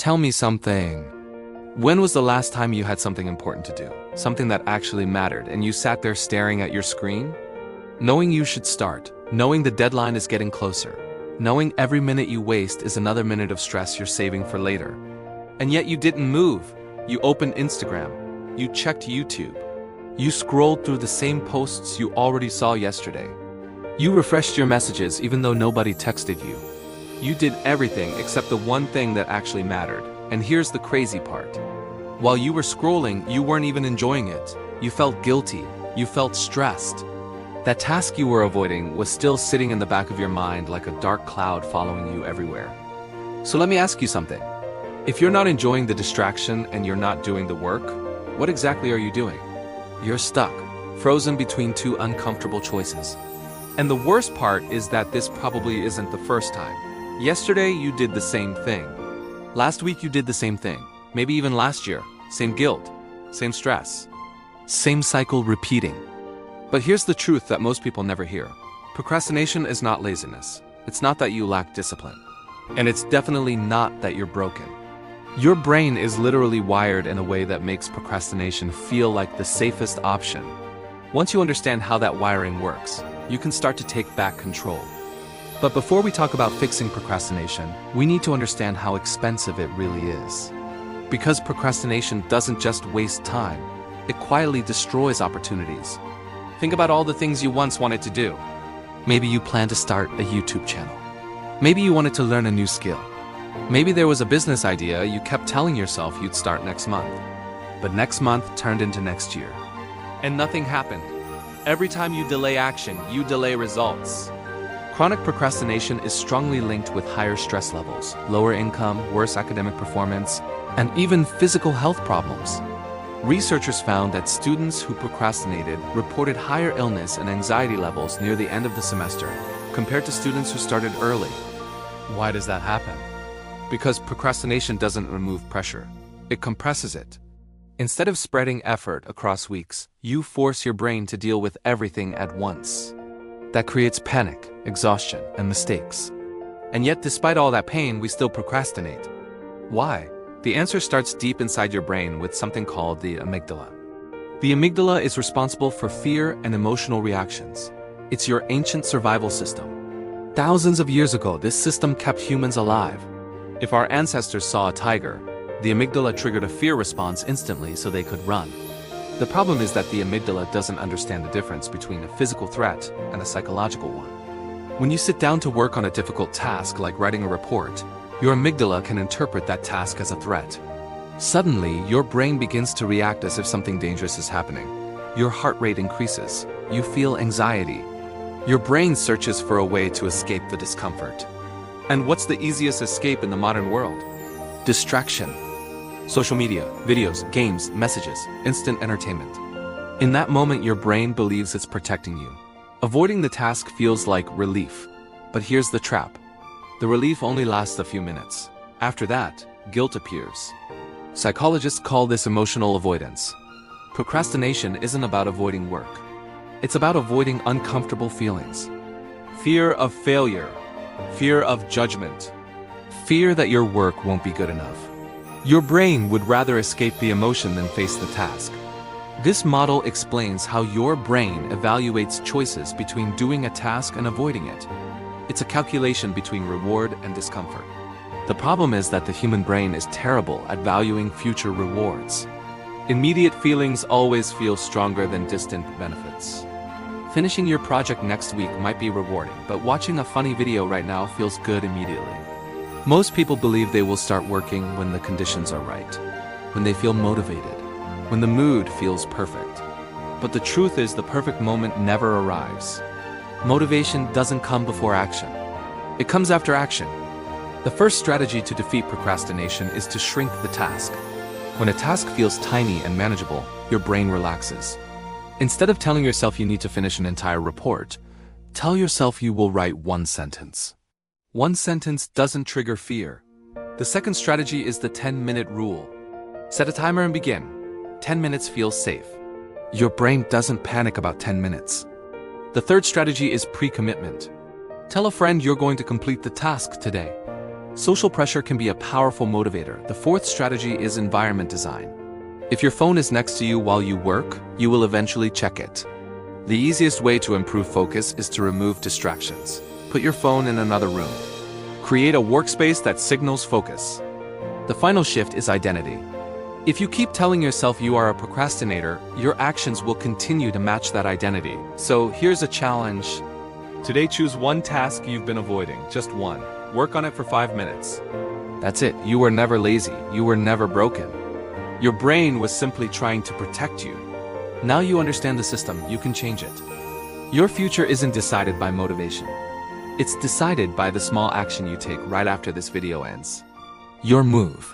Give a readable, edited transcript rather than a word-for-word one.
Tell me something. When was the last time you had something important to do? Something that actually mattered, and you sat there staring at your screen? Knowing you should start, knowing the deadline is getting closer, knowing every minute you waste is another minute of stress you're saving for later. And yet you didn't move. You opened Instagram. You checked YouTube. You scrolled through the same posts you already saw yesterday. You refreshed your messages even though nobody texted you. You did everything except the one thing that actually mattered. And here's the crazy part. While you were scrolling, you weren't even enjoying it. You felt guilty. You felt stressed. That task you were avoiding was still sitting in the back of your mind like a dark cloud following you everywhere. So let me ask you something. If you're not enjoying the distraction and you're not doing the work, what exactly are you doing? You're stuck, frozen between two uncomfortable choices. And the worst part is that this probably isn't the first time. Yesterday you did the same thing. Last week you did the same thing. Maybe even last year. Same guilt, same stress, same cycle repeating. But here's the truth that most people never hear. Procrastination is not laziness. It's not that you lack discipline. And it's definitely not that you're broken. Your brain is literally wired in a way that makes procrastination feel like the safest option. Once you understand how that wiring works, you can start to take back control. But before we talk about fixing procrastination, we need to understand how expensive it really is. Because procrastination doesn't just waste time, it quietly destroys opportunities. Think about all the things you once wanted to do. Maybe you planned to start a YouTube channel. Maybe you wanted to learn a new skill. Maybe there was a business idea you kept telling yourself you'd start next month. But next month turned into next year. And nothing happened. Every time you delay action, you delay results. Chronic procrastination is strongly linked with higher stress levels, lower income, worse academic performance, and even physical health problems. Researchers found that students who procrastinated reported higher illness and anxiety levels near the end of the semester compared to students who started early. Why does that happen? Because procrastination doesn't remove pressure. It compresses it. Instead of spreading effort across weeks, you force your brain to deal with everything at once. That creates panic, exhaustion, and mistakes. And yet, despite all that pain, we still procrastinate. Why? The answer starts deep inside your brain with something called the amygdala. The amygdala is responsible for fear and emotional reactions. It's your ancient survival system. Thousands of years ago, this system kept humans alive. If our ancestors saw a tiger, the amygdala triggered a fear response instantly so they could run. The problem is that the amygdala doesn't understand the difference between a physical threat and a psychological one. When you sit down to work on a difficult task like writing a report, your amygdala can interpret that task as a threat. Suddenly, your brain begins to react as if something dangerous is happening. Your heart rate increases. You feel anxiety. Your brain searches for a way to escape the discomfort. And what's the easiest escape in the modern world? Distraction. Social media, videos, games, messages, instant entertainment. In that moment, your brain believes it's protecting you. Avoiding the task feels like relief. But here's the trap. The relief only lasts a few minutes. After that, guilt appears. Psychologists call this emotional avoidance. Procrastination isn't about avoiding work. It's about avoiding uncomfortable feelings. Fear of failure. Fear of judgment. Fear that your work won't be good enough. Your brain would rather escape the emotion than face the task. This model explains how your brain evaluates choices between doing a task and avoiding it. It's a calculation between reward and discomfort. The problem is that the human brain is terrible at valuing future rewards. Immediate feelings always feel stronger than distant benefits. Finishing your project next week might be rewarding, but watching a funny video right now feels good immediately. Most people believe they will start working when the conditions are right, when they feel motivated, when the mood feels perfect. But the truth is the perfect moment never arrives. Motivation doesn't come before action. It comes after action. The first strategy to defeat procrastination is to shrink the task. When a task feels tiny and manageable, your brain relaxes. Instead of telling yourself you need to finish an entire report, tell yourself you will write one sentence. One sentence doesn't trigger fear. The second strategy is the 10-minute rule. Set a timer and begin. 10 minutes feels safe. Your brain doesn't panic about 10 minutes. The third strategy is precommitment. Tell a friend you're going to complete the task today. Social pressure can be a powerful motivator. The fourth strategy is environment design. If your phone is next to you while you work, you will eventually check it. The easiest way to improve focus is to remove distractions. Put your phone in another room. Create a workspace that signals focus. The final shift is identity. If you keep telling yourself you are a procrastinator, your actions will continue to match that identity. So here's a challenge. Today choose one task you've been avoiding, just one. Work on it for 5 minutes. That's it. You were never lazy. You were never broken. Your brain was simply trying to protect you. Now you understand the system, you can change it. Your future isn't decided by motivation. It's decided by the small action you take right after this video ends. Your move.